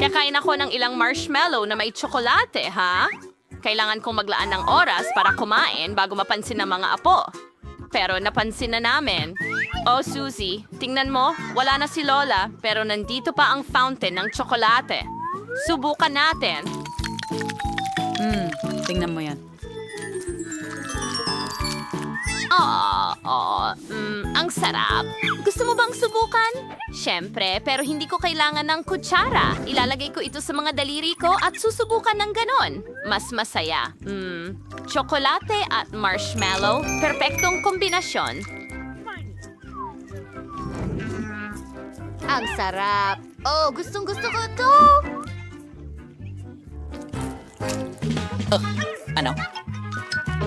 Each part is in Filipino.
Kakain ako ng ilang marshmallow na may tsokolate, ha? Kailangan kong maglaan ng oras para kumain bago mapansin ng mga apo. Pero napansin na namin. Oh, Susie, tingnan mo, wala na si Lola, pero nandito pa ang fountain ng tsokolate. Subukan natin. Tingnan mo yan. Ang sarap. Gusto mo bang subukan? Siyempre, pero hindi ko kailangan ng kutsara. Ilalagay ko ito sa mga daliri ko at susubukan ng ganon. Mas masaya. Tsokolate at marshmallow, perpektong kombinasyon. Ang sarap. Oh, gustong-gusto ko to. Ano?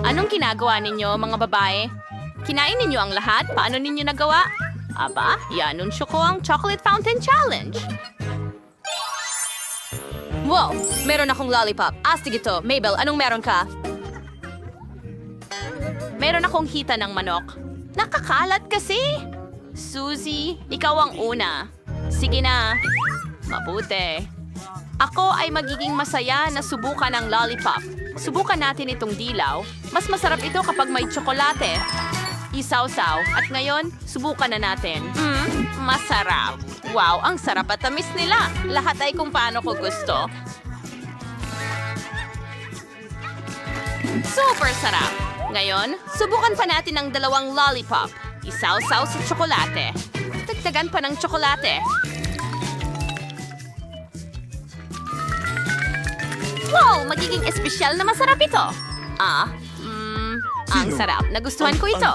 Anong ginagawa ninyo, mga babae? Kinain ninyo ang lahat? Paano ninyo nagawa? Aba, i-anunsyo ko ang Chocolate Fountain Challenge. Wow, meron akong lollipop. Astig ito. Mabel, anong meron ka? Meron akong hita ng manok. Nakakalat kasi. Susie, ikaw ang una. Sige na. Mabuti. Ako ay magiging masaya na subukan ang lollipop. Subukan natin itong dilaw. Mas masarap ito kapag may tsokolate. Isaw-saw. At ngayon, subukan na natin. Masarap. Wow, ang sarap at tamis nila. Lahat ay kung paano ko gusto. Super sarap. Ngayon, subukan pa natin ang dalawang lollipop. Isaw-saw sa tsokolate. Dagdagan pa ng tsokolate. Wow, magiging espesyal na masarap ito. Ang sarap. Nagustuhan ko ito.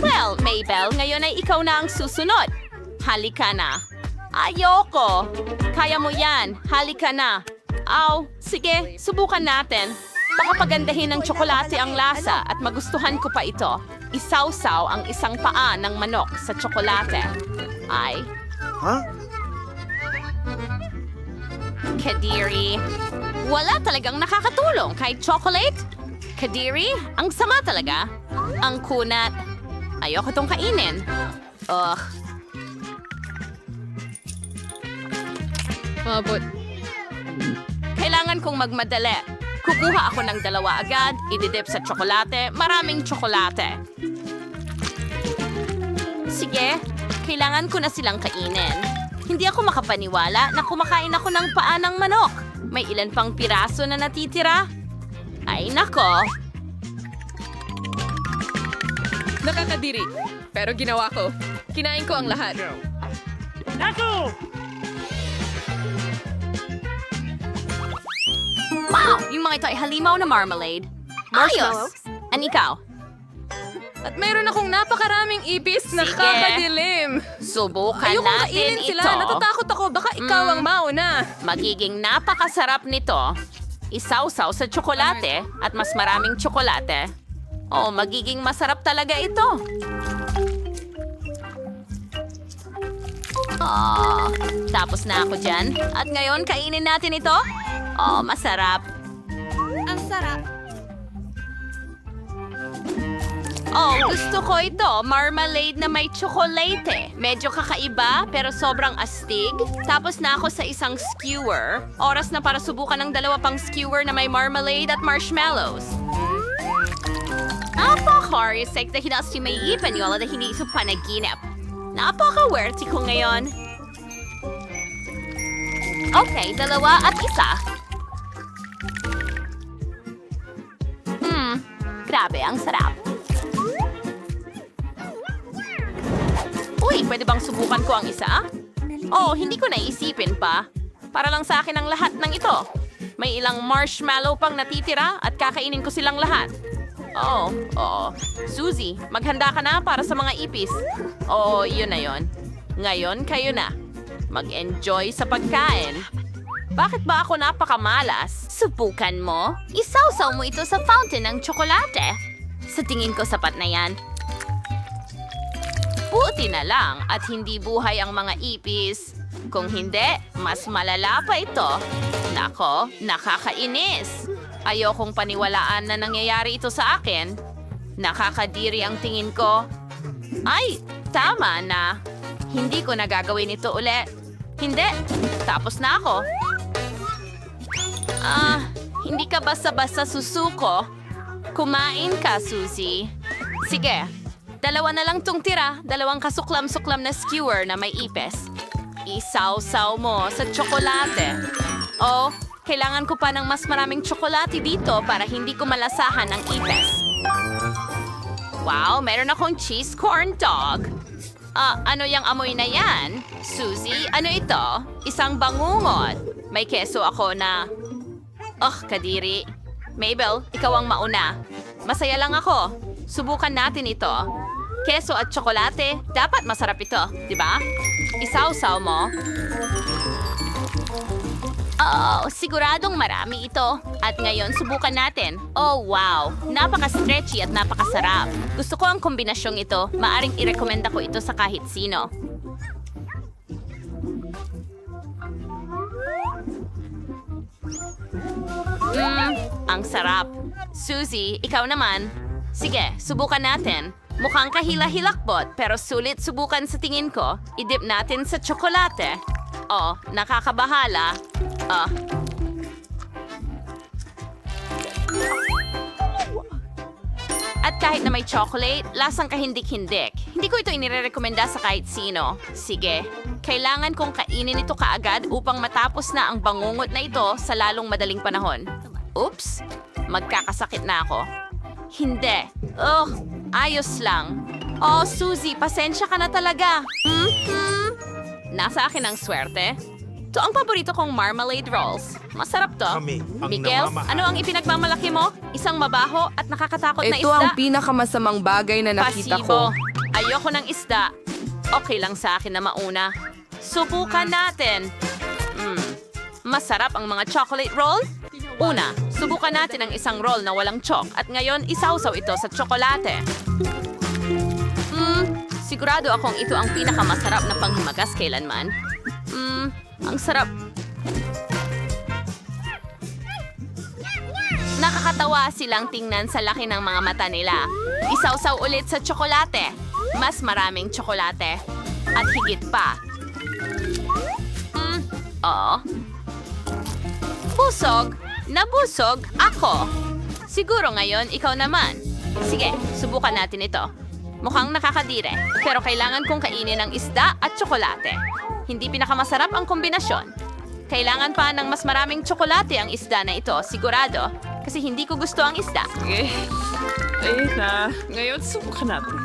Well, Mabel, ngayon ay ikaw na ang susunod. Halika na. Ayoko. Kaya mo yan. Halika na. Aw, sige, subukan natin. Baka pagandahin ng tsokolate ang lasa at magustuhan ko pa ito. Isaw-saw ang isang paa ng manok sa tsokolate. Ay. Kadiri. Wala talagang nakakatulong kahit chocolate. Kadiri, ang sama talaga. Ang kunat. Ayoko tong kainin. Ugh. Mabot. Kailangan kong magmadali. Kukuha ako ng dalawa agad, ididip sa tsokolate, maraming tsokolate. Sige, kailangan ko na silang kainin. Hindi ako makapaniwala na kumakain ako ng paa ng manok. May ilan pang piraso na natitira. Ay nako. Nakakadiri. Pero ginawa ko. Kinain ko ang lahat. Wow! Yung mga ito ay halimaw na marmalade. Ayos! An ikaw? At meron akong napakaraming ipis na Sige. kakadilim. Subukan Ayokong natin kainin sila. ito. Natatakot ako. Baka ikaw ang mauna. Magiging napakasarap nito. Isaw-saw sa tsokolate at mas maraming tsokolate. Oh, magiging masarap talaga ito. Oh, tapos na ako dyan. At ngayon, kainin natin ito. Oh, masarap. Ang sarap. Oh, gusto ko ito. Marmalade na may tsokolate. Medyo kakaiba, pero sobrang astig. Tapos na ako sa isang skewer. Oras na para subukan ng dalawa pang skewer na may marmalade at marshmallows. Napaka-harisik dahil si may ipanyola na hindi sa panaginip. Napaka-werte ko ngayon. Okay, dalawa at isa. Grabe, ang sarap. Uy, pwede bang subukan ko ang isa? Oh, hindi ko naisipin pa. Para lang sa akin ang lahat ng ito. May ilang marshmallow pang natitira at kakainin ko silang lahat. Oo. Susie, maghanda ka na para sa mga ipis. Oo, yun na yun. Ngayon, kayo na. Mag-enjoy sa pagkain. Bakit ba ako napakamalas? Subukan mo. Isawsaw mo ito sa fountain ng tsokolate. Sa tingin ko sapat na yan. Buti na lang at hindi buhay ang mga ipis. Kung hindi, mas malala pa ito. Nako, nakakainis. Ayokong paniwalaan na nangyayari ito sa akin. Nakakadiri ang tingin ko. Ay, tama na. Hindi ko na gagawin ito ulit. Hindi. Tapos na ako. Hindi ka basta-basta susuko. Kumain ka, Susie. Sige. 2 na lang tong tira. 2 kasuklam-suklam na skewer na may ipes. Isaw-saw mo sa tsokolate. Oh, kailangan ko pa ng mas maraming tsokolate dito para hindi ko malasahan ang ipes. Wow, meron akong cheese corn dog. Ano yung amoy na yan? Susie, ano ito? Isang bangungot. May keso ako na... kadiri. Mabel, ikaw ang mauna. Masaya lang ako. Subukan natin ito. Keso at tsokolate, dapat masarap ito, di ba? Isaw-saw mo. Siguradong marami ito. At ngayon, subukan natin. Oh, wow! Napaka-stretchy at napakasarap. Gusto ko ang kombinasyong ito. Maaring irekomenda ko ito sa kahit sino. Ang sarap. Susie, ikaw naman. Sige, subukan natin. Mukhang kahila-hilakbot, pero sulit subukan sa tingin ko. Idip natin sa tsokolate. Nakakabahala. At kahit na may chocolate, lasang kahindik-hindik. Hindi ko ito inirekomenda sa kahit sino. Sige, kailangan kong kainin ito kaagad upang matapos na ang bangungot na ito sa lalong madaling panahon. Oops, magkakasakit na ako. Hindi. Ayos lang. Susie, pasensya ka na talaga. Nasa akin ang swerte. Ito ang paborito kong marmalade rolls. Masarap to. Kami ang Miguel, namamahal. ano ang ipinagmamalaki mo? Isang mabaho at nakakatakot na Ito isda? ang pinakamasamang bagay na nakita ko. Ayoko ng isda. Okay lang sa akin na mauna. Subukan natin. Masarap ang mga chocolate roll? Una, subukan natin ang isang roll na walang chok at ngayon isawsaw ito sa tsokolate. Sigurado akong ito ang pinakamasarap na panghimagas kailanman. Ang sarap. Nakakatawa silang tingnan sa laki ng mga mata nila. Isawsaw ulit sa tsokolate. Mas maraming tsokolate. At higit pa. Busog. Nabusog ako. Siguro ngayon, ikaw naman. Sige, subukan natin ito. Mukhang nakakadire. Pero kailangan kong kainin ng isda at tsokolate. Hindi pinakamasarap ang kombinasyon. Kailangan pa ng mas maraming tsokolate ang isda na ito, sigurado. Kasi hindi ko gusto ang isda. Ayun na. Ngayon, subukan natin.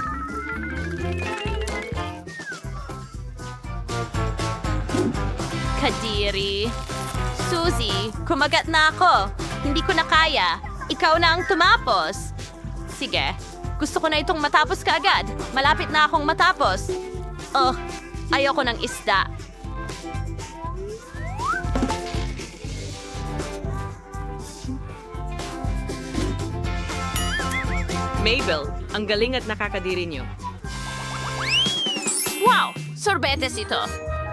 Kadiri. Susie, kumagat na ako. Hindi ko na kaya. Ikaw na ang tumapos. Sige, gusto ko na itong matapos kaagad. Malapit na akong matapos. Ayoko ng isda. Mabel, ang galing at nakakadiri niyo. Wow! Sorbetes ito.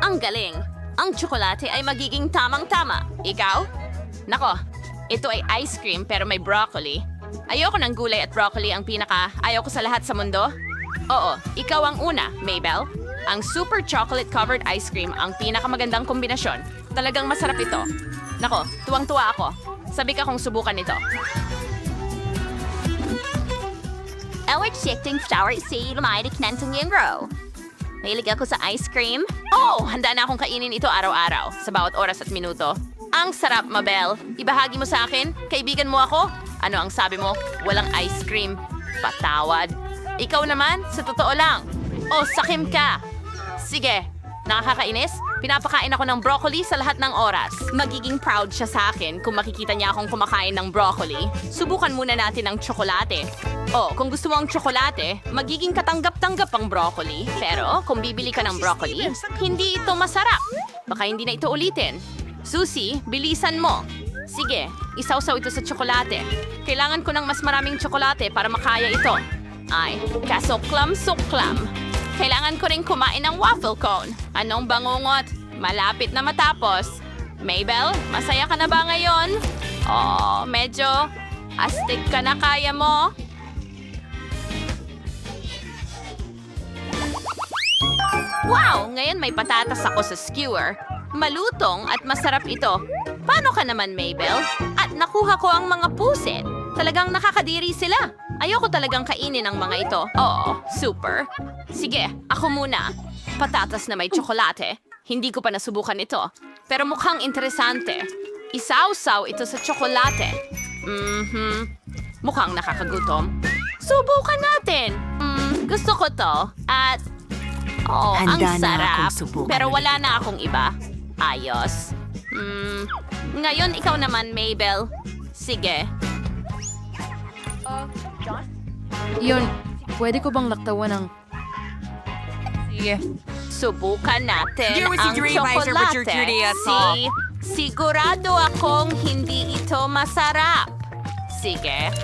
Ang galing. Ang tsokolate ay magiging tamang-tama. Ikaw? Nako, ito ay ice cream pero may broccoli. Ayoko ng gulay at broccoli ang ayaw ko sa lahat sa mundo. Oo, ikaw ang una, Mabel. Ang super chocolate-covered ice cream ang pinakamagandang kombinasyon. Talagang masarap ito. Nako, tuwang-tuwa ako. Sabi ka kung subukan ito. Awit shifting flower si lumairik nantong yung row. Mahilig ako sa ice cream. Handa na akong kainin ito araw-araw, sa bawat oras at minuto. Ang sarap, Mabel. Ibahagi mo sa akin? Kaibigan mo ako? Ano ang sabi mo? Walang ice cream. Patawad. Ikaw naman, sa totoo lang. Sakim ka. Sige, nakakainis? Pinapakain ako ng broccoli sa lahat ng oras. Magiging proud siya sa akin kung makikita niya akong kumakain ng broccoli. Subukan muna natin ang tsokolate. Kung gusto mo ang tsokolate, magiging katanggap-tanggap ang broccoli. Pero kung bibili ka ng broccoli, hindi ito masarap. Baka hindi na ito ulitin. Susie, bilisan mo. Sige, isawsaw ito sa tsokolate. Kailangan ko ng mas maraming tsokolate para makaya ito. Ay, kasuklam-suklam. Kailangan ko rin kumain ng waffle cone. Anong bangungot? Malapit na matapos. Mabel, masaya ka na ba ngayon? Medyo astig ka na, kaya mo? Wow! Ngayon may patatas ako sa skewer. Malutong at masarap ito. Paano ka naman, Mabel? At nakuha ko ang mga pusit. Talagang nakakadiri sila. Ayoko talagang kainin ang mga ito. Oo, super. Sige, ako muna. Patatas na may tsokolate. Hindi ko pa nasubukan ito. Pero mukhang interesante. Isaw-saw ito sa tsokolate. Mukhang nakakagutom. Subukan natin. Gusto ko to. At, ang Handa na sarap. akong subukan Pero wala na akong iba. Ayos. Ngayon, ikaw naman, Mabel. Sige. Yun, pwede ko bang laktawan ng... Sige. Subukan natin Here was the ang dream advisor, Richard tsokolate. Judy at all. Sigurado akong hindi ito masarap. Sige.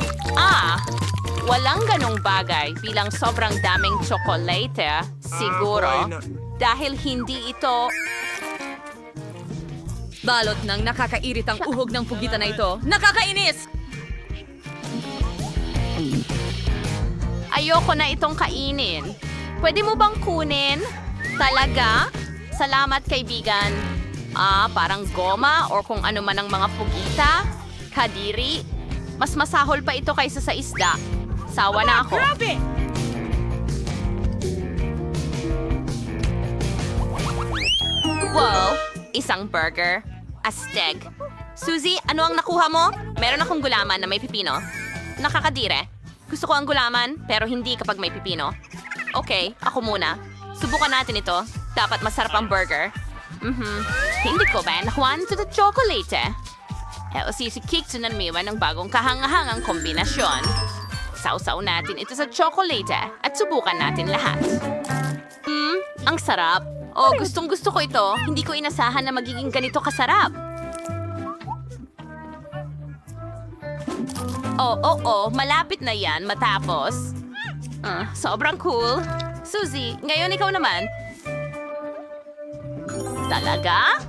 Walang ganong bagay bilang sobrang daming tsokolate. Siguro. Dahil hindi ito... Balot ng nakakairitang uhog ng pugitan na ito. Nakakainis! Ayoko na itong kainin. Pwede mo bang kunin? Talaga? Salamat, kaibigan. Parang goma or kung ano man ang mga pugita. Kadiri. Mas masahol pa ito kaysa sa isda. Sawa na ako. Wow! Isang burger. Astig. Suzy, ano ang nakuha mo? Meron akong gulaman na may pipino. Nakakadire. Gusto ko ang gulaman, pero hindi kapag may pipino. Okay, ako muna. Subukan natin ito. Dapat masarap ang burger. Hindi ko ba nakuhaan ito the chocolate? Sisikik sa nanmiwan ng bagong kahangahangang kombinasyon. Sausaw natin ito sa chocolate at subukan natin lahat. Ang sarap. Gustong gusto ko ito. Hindi ko inasahan na magiging ganito kasarap. Malapit na yan matapos. Sobrang cool. Suzy, ngayon ikaw naman. Talaga?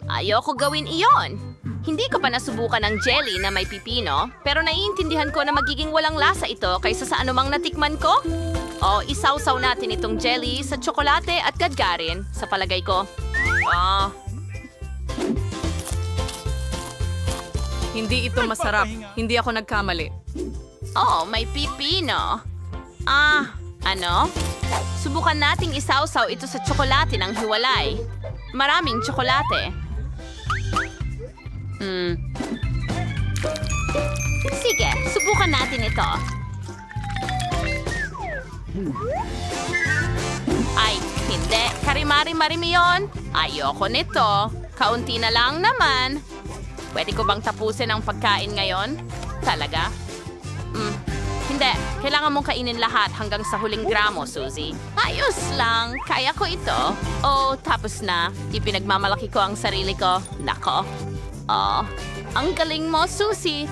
Ayoko gawin iyon. Hindi ko pa nasubukan ng jelly na may pipino, pero naiintindihan ko na magiging walang lasa ito kaysa sa anumang natikman ko. Isaw-saw natin itong jelly sa tsokolate at gadgarin, sa palagay ko. Hindi ito masarap. Hindi ako nagkamali. May pipino. Ano? Subukan nating isaw-saw ito sa tsokolate ng hiwalay. Maraming tsokolate. Sige, subukan natin ito. Ay, hindi. Karimari-marimi yun. Ayoko nito. Kaunti na lang naman. Pwede ko bang tapusin ang pagkain ngayon? Talaga? Hindi. Kailangan mong kainin lahat hanggang sa huling gramo, Suzy. Ayos lang. Kaya ko ito. Tapos na. Ipinagmamalaki ko ang sarili ko. Nako. Ang galing mo, Suzy.